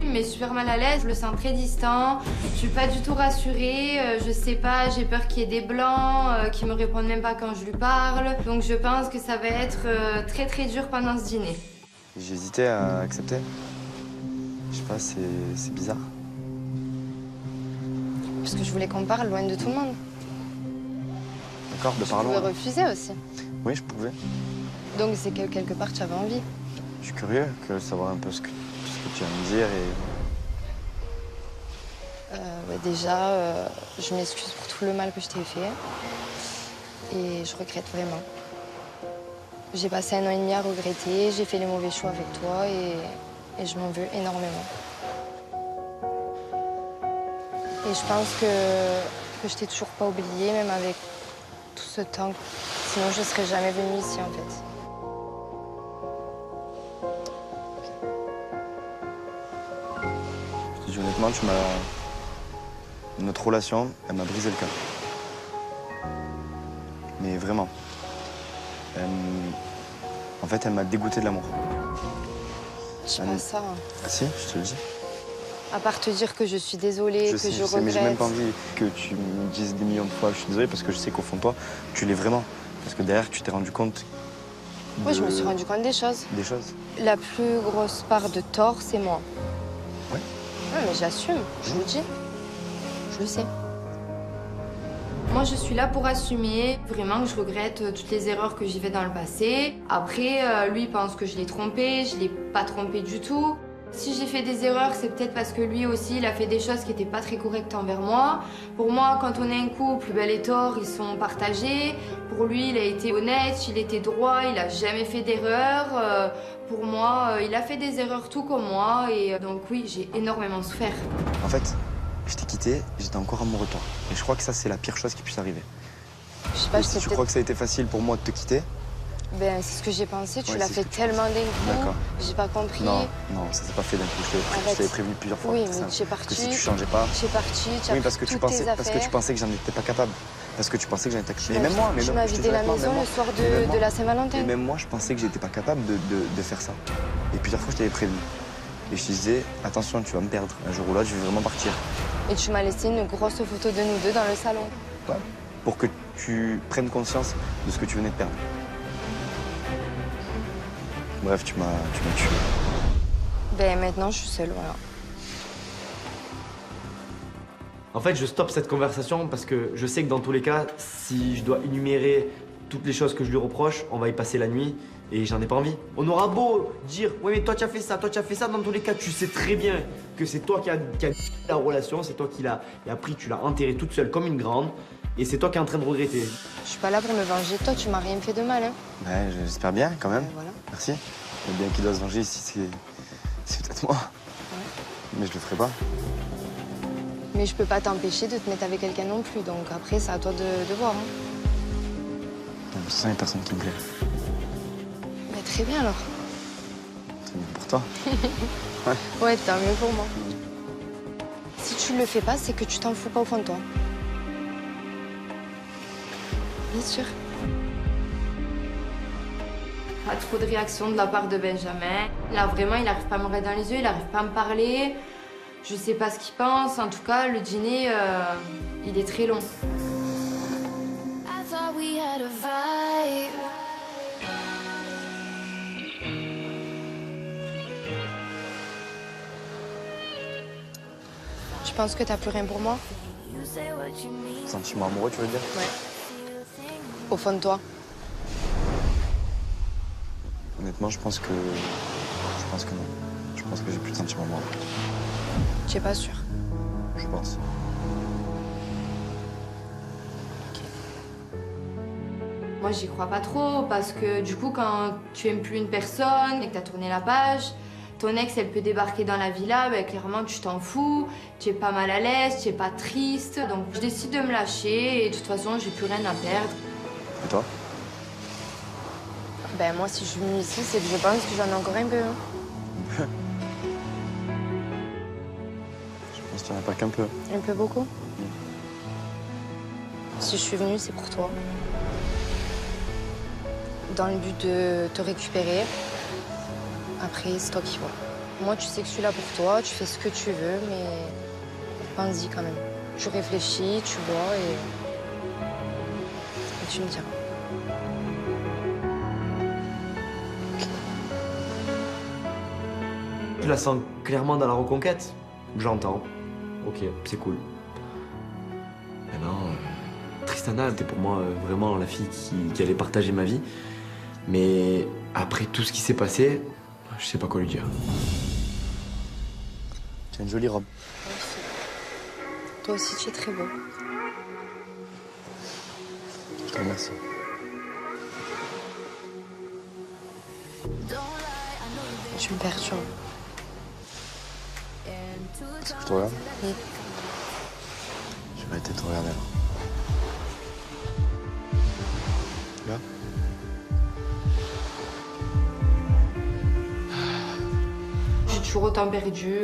Il me met super mal à l'aise, je le sens très distant, je suis pas du tout rassurée, je sais pas, j'ai peur qu'il y ait des blancs, qu'il me réponde même pas quand je lui parle. Donc je pense que ça va être très très dur pendant ce dîner. J'hésitais à accepter. Je sais pas, c'est bizarre. Parce que je voulais qu'on parle loin de tout le monde. D'accord, de Tu parler. pouvais refuser aussi. Oui, je pouvais. Donc c'est que quelque part tu avais envie. Je suis curieux de savoir un peu ce que tu vas me dire et... Déjà, je m'excuse pour tout le mal que je t'ai fait. Et je regrette vraiment. J'ai passé 1 an et demi à regretter, j'ai fait les mauvais choix avec toi et je m'en veux énormément. Et je pense que je t'ai toujours pas oublié, même avec tout ce temps. Sinon, je serais jamais venue ici, en fait. Je te dis honnêtement, notre relation, elle m'a brisé le cœur. Mais vraiment. En fait, elle m'a dégoûté de l'amour. Je sais pas ça. Ah si, je te le dis. À part te dire que je suis désolée, que je regrette. Mais j'ai même pas envie que tu me dises des millions de fois que je suis désolée parce que je sais qu'au fond de toi, tu l'es vraiment. Parce que derrière, tu t'es rendu compte. Oui, je me suis rendu compte des choses. Des choses. La plus grosse part de tort, c'est moi. Ouais. Ouais, mais j'assume, je vous le dis. Je le sais. Moi, je suis là pour assumer vraiment que je regrette toutes les erreurs que j'ai faites dans le passé. Après, lui pense que je l'ai trompé, je l'ai pas trompé du tout. Si j'ai fait des erreurs, c'est peut-être parce que lui aussi, il a fait des choses qui n'étaient pas très correctes envers moi. Pour moi, quand on est un couple, les torts, ils sont partagés. Pour lui, il a été honnête, il était droit, il a jamais fait d'erreurs. Pour moi, il a fait des erreurs tout comme moi. Et donc oui, j'ai énormément souffert. En fait, je t'ai quitté et j'étais encore amoureux de toi. Et je crois que ça, c'est la pire chose qui puisse arriver. Je sais pas, si tu crois que ça a été facile pour moi de te quitter? Ben, c'est ce que j'ai pensé, tu Ouais, l'as c'est fait ce que tu tellement d'un D'accord. coup, j'ai pas compris. Non, ça s'est pas fait d'un coup. Je t'avais prévenu plusieurs fois. Oui, c'est mais ça. tu es Parce parti. que si tu changeais pas. Tu es parti, tu as Oui, pris toutes tes parce que affaires. tu pensais que j'en étais pas capable. Parce que tu pensais que j'en étais capable. Mais même moi, Tu m'as vidé la maison le soir de la Saint-Valentin. Et même moi, je pensais que j'étais pas capable de faire ça. Et plusieurs fois, je t'avais prévenu. Et je te disais, attention, tu vas me perdre. Un jour ou l'autre, je vais vraiment partir. Et tu m'as laissé une grosse photo de nous deux dans le salon. Ouais. Pour que tu prennes conscience de ce que tu venais de perdre. Bref, tu m'as tué. Ben maintenant, je suis seule, voilà. En fait, je stoppe cette conversation parce que je sais que dans tous les cas, si je dois énumérer toutes les choses que je lui reproche, on va y passer la nuit et j'en ai pas envie. On aura beau dire, ouais mais toi tu as fait ça, toi tu as fait ça, dans tous les cas, tu sais très bien que c'est toi qui a la relation, c'est toi qui l'as pris, tu l'as enterrée toute seule comme une grande et c'est toi qui es en train de regretter. Je suis pas là pour me venger de toi, tu m'as rien fait de mal. Hein. Ouais, j'espère bien quand même. Voilà. Merci. Le bien qui doit se venger ici, c'est peut-être moi. Ouais. Mais je le ferai pas. Mais je peux pas t'empêcher de te mettre avec quelqu'un non plus, donc après c'est à toi de voir. Hein. De toute façon, il n'y a personne qui me plaît. Bah, très bien alors. Très bien pour toi. Ouais. Ouais, tant mieux pour moi. Si tu le fais pas, c'est que tu t'en fous pas au fond de toi. Bien sûr. Pas trop de réaction de la part de Benjamin. Là, vraiment, il n'arrive pas à me regarder dans les yeux, il n'arrive pas à me parler. Je sais pas ce qu'il pense. En tout cas, le dîner, il est très long. Tu penses que t'as plus rien pour moi? Sentiment amoureux, tu veux dire? Ouais. Au fond de toi. Honnêtement, je pense que non. Je pense que j'ai plus de sentiments amoureux. Tu es pas sûr? Je pense. Moi, j'y crois pas trop parce que du coup, quand tu aimes plus une personne et que t'as tourné la page, ton ex, elle peut débarquer dans la villa, ben, clairement, tu t'en fous, tu es pas mal à l'aise, tu es pas triste. Donc, je décide de me lâcher et de toute façon, j'ai plus rien à perdre. Et toi? Ben, moi, si je suis venue ici, c'est que je pense que j'en ai encore un peu. Hein. Je pense qu'il n'y en a pas qu'un peu. Un peu beaucoup? Si je suis venue, c'est pour toi. Dans le but de te récupérer. Après, c'est toi qui vois. Moi, tu sais que je suis là pour toi, tu fais ce que tu veux, mais pense-y quand même. Tu réfléchis, tu vois et tu me diras. Je la sens clairement dans la reconquête. J'entends. Ok, c'est cool. Maintenant, Tristana, c'était pour moi vraiment la fille qui allait partager ma vie. Mais après tout ce qui s'est passé, je sais pas quoi lui dire. Tu as une jolie robe. Toi aussi, tu es très beau. Je te remercie. Tu me perturbes. Est-ce que je te regarde? Oui. Je vais arrêter de te regarder alors. Là? J'ai toujours autant perdu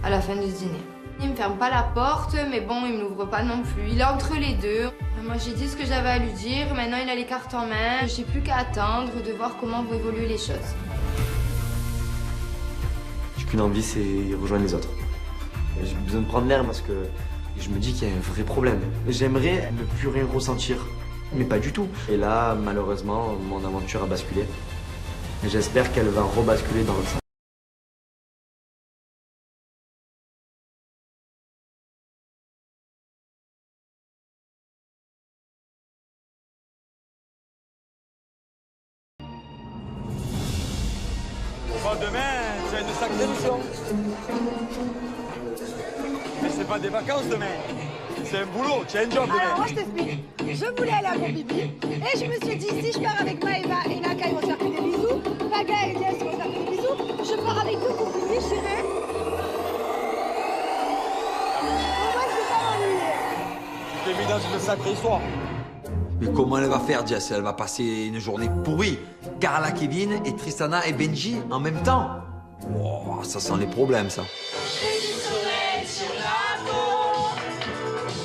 à la fin de ce dîner. Il me ferme pas la porte, mais bon, il me l'ouvre pas non plus. Il est entre les deux. Moi, j'ai dit ce que j'avais à lui dire. Maintenant, il a les cartes en main. J'ai plus qu'à attendre de voir comment vont évoluer les choses. J'ai qu'une envie, c'est rejoindre les autres. J'ai besoin de prendre l'air parce que je me dis qu'il y a un vrai problème. J'aimerais ne plus rien ressentir, mais pas du tout. Et là, malheureusement, mon aventure a basculé. Et j'espère qu'elle va rebasculer dans le sens. Demain, tu as une sacrée mission. Mais c'est pas des vacances demain. C'est un boulot, tu as un job demain. Alors moi je t'explique. Je voulais aller à Bobibi et je me suis dit si je pars avec Maëva et Naka ils vont se faire que des bisous, Paga et Elias ils vont se faire que des bisous, je pars avec eux pour Bobibi, je vais. Moi je vais pas m'ennuyer. Tu t'es mis dans une sacrée histoire. Mais comment elle va faire, Jess? Elle va passer une journée pourrie. Carla, Kevin et Tristana et Benji en même temps. Oh, ça sent les problèmes, ça. J'ai du soleil sur la peau,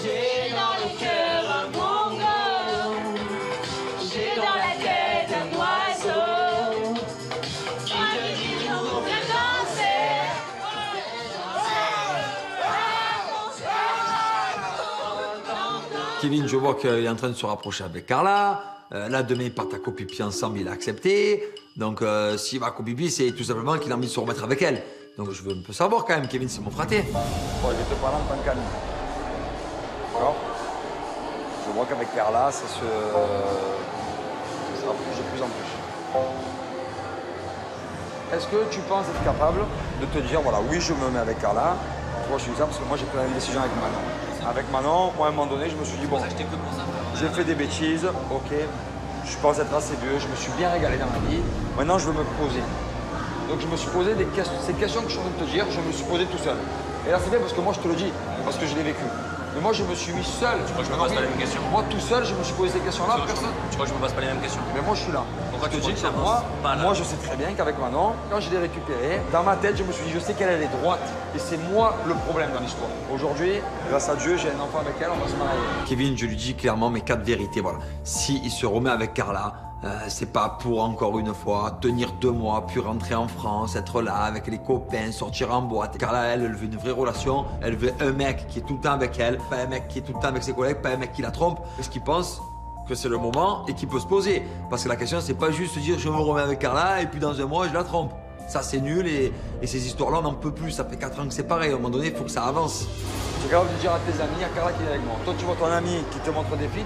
j'ai dans le cœur un bongo, j'ai dans la tête un oiseau, qui te dit on vient danser. Kevin, je vois qu'il est en train de se rapprocher avec Carla. Là, demain, ils partent à Copipi ensemble, il a accepté. Donc, s'il va à Copipi, c'est tout simplement qu'il a envie de se remettre avec elle. Donc, je veux un peu savoir quand même, Kevin, c'est mon fraté. Bon, je te parle en tant qu'ami. vois qu'avec Carla, ça se rapproche de plus en plus. Est-ce que tu penses être capable de te dire, voilà, oui, je me mets avec Carla. Toi, je dis ça parce que moi, j'ai pris la même décision avec Manon. Avec Manon, moi, à un moment donné, je me suis dit, bon, j'ai fait des bêtises, ok, je pense être assez vieux, je me suis bien régalé dans ma vie. Maintenant, je veux me poser. Donc, je me suis posé ces questions que je suis en train de te dire, je me suis posé tout seul. Et là, c'est bien parce que moi, je te le dis, parce que je l'ai vécu. Mais moi, je me suis mis seul. Tu crois que je me pose pas les mêmes questions? Moi, tout seul, je me suis posé ces questions-là. Tu crois que je me pose pas les mêmes questions? Mais moi, je suis là. Pourquoi tu dis que moi, je sais très bien qu'avec Manon, quand je l'ai récupérée, dans ma tête, je me suis dit, je sais qu'elle est droite. Et c'est moi le problème dans l'histoire. Aujourd'hui, grâce à Dieu, j'ai un enfant avec elle, on va se marier. Kevin, je lui dis clairement mes 4 vérités. Voilà. S'il se remet avec Carla, c'est pas pour encore une fois tenir 2 mois, puis rentrer en France, être là avec les copains, sortir en boîte. Carla, elle veut une vraie relation. Elle veut un mec qui est tout le temps avec elle, pas un mec qui est tout le temps avec ses collègues, pas un mec qui la trompe. Est-ce qu'il pense que c'est le moment et qu'il peut se poser? Parce que la question, c'est pas juste se dire je me remets avec Carla et puis dans 1 mois, je la trompe. Ça, c'est nul et ces histoires-là, on n'en peut plus. Ça fait 4 ans que c'est pareil. À un moment donné, il faut que ça avance. Tu es capable de dire à tes amis, à Carla qui est avec moi. Toi, tu vois ton ami qui te montre des filles.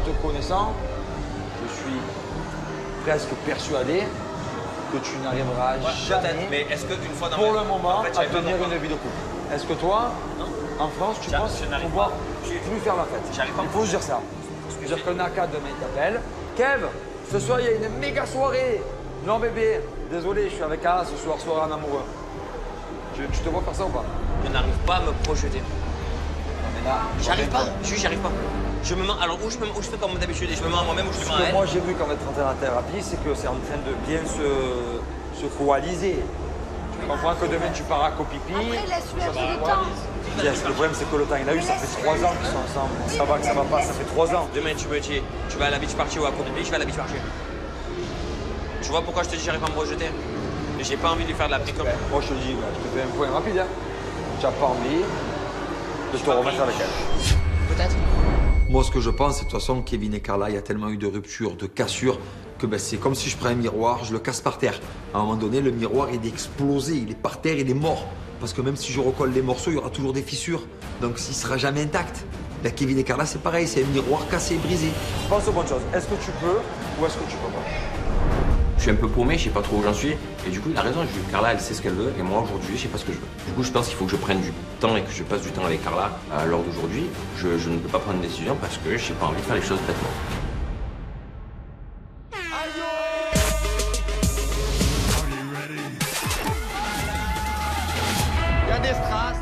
Te connaissant, je suis presque persuadé que tu n'arriveras jamais, mais est-ce qu'une fois dans pour le moment, à tenir une vie de couple. Est-ce que toi, en France, tu penses pouvoir plus faire la fête? Il faut se dire ça. C'est-à-dire que Naka demain t'appelle. Kev, ce soir il y a une méga soirée. Non bébé, désolé, je suis avec Anna ce soir, soirée en amoureux. Tu te vois faire ça ou pas? Je n'arrive pas à me projeter. J'arrive pas, j'y arrive pas. Je me mens, alors où je fais comme d'habitude et je me mens à moi-même ou je me mens à elle. Ce que moi j'ai vu quand on est rentré dans la thérapie, c'est que c'est en train de bien se coaliser. Tu comprends que demain tu pars à Copipi. Après, laisse-lui un peu de temps. Yes, le problème c'est que le temps il a eu, ça fait 3 ans qu'ils sont ensemble. Ça va que ça va pas, ça fait 3 ans. Demain tu me dis, tu vas à la beach party ou à Copipi, je vais à la beach party. Tu vois pourquoi je te dis j'arrive pas à me rejeter? Mais j'ai pas envie de lui faire de la prix comme. Moi je te dis, je te fais un point rapide. Hein. Tu n'as pas envie de te remettre avec elle. Peut-être. Moi, ce que je pense, c'est de toute façon, Kevin et Carla, il y a tellement eu de ruptures, de cassures, que ben, c'est comme si je prends un miroir, je le casse par terre. À un moment donné, le miroir, il est explosé, il est par terre, il est mort. Parce que même si je recolle les morceaux, il y aura toujours des fissures. Donc, il ne sera jamais intact. Ben, Kevin et Carla, c'est pareil, c'est un miroir cassé, brisé. Pense aux bonnes choses. Est-ce que tu peux ou est-ce que tu peux pas? Je suis un peu paumé, je sais pas trop où j'en suis. Et du coup, il a raison, Carla, elle sait ce qu'elle veut. Et moi, aujourd'hui, je sais pas ce que je veux. Du coup, je pense qu'il faut que je prenne du temps et que je passe du temps avec Carla. À l'heure d'aujourd'hui, je ne peux pas prendre une décision parce que j'ai pas envie de faire les choses bêtement. Il y a des strass.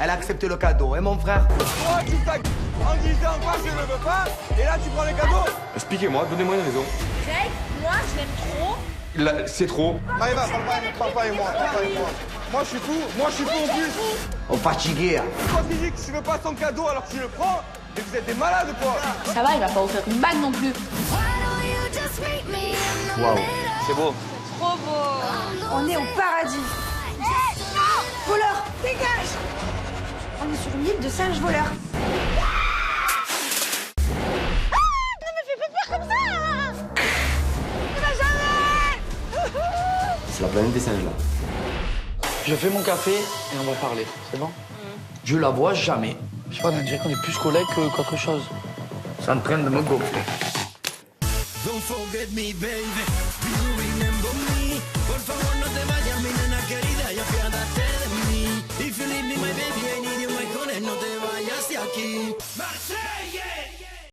Elle a accepté le cadeau, et mon frère? Toi, tu t'as en disant quoi je ne veux pas, et là tu prends les cadeaux. Expliquez-moi, donnez-moi une raison. Greg, moi je l'aime trop. C'est trop. Maëva, parle pas avec moi, Moi je suis fou, en plus. On fatigué. Toi qui dis que tu veux pas ton cadeau alors que tu le prends, mais vous êtes des malades quoi. Ça va, il va pas offrir une bague non plus. Waouh. C'est beau. Trop beau. On est au paradis. Voleur, dégage! On est sur une île de singes voleurs. Ne me fais pas peur comme ça! Jamais! C'est la planète des singes là. Je fais mon café et on va parler, c'est bon? Je la vois jamais. Je sais pas, on dirait qu'on est plus collègues que quelque chose. C'est en train de me gonfler. Don't forget me, baby.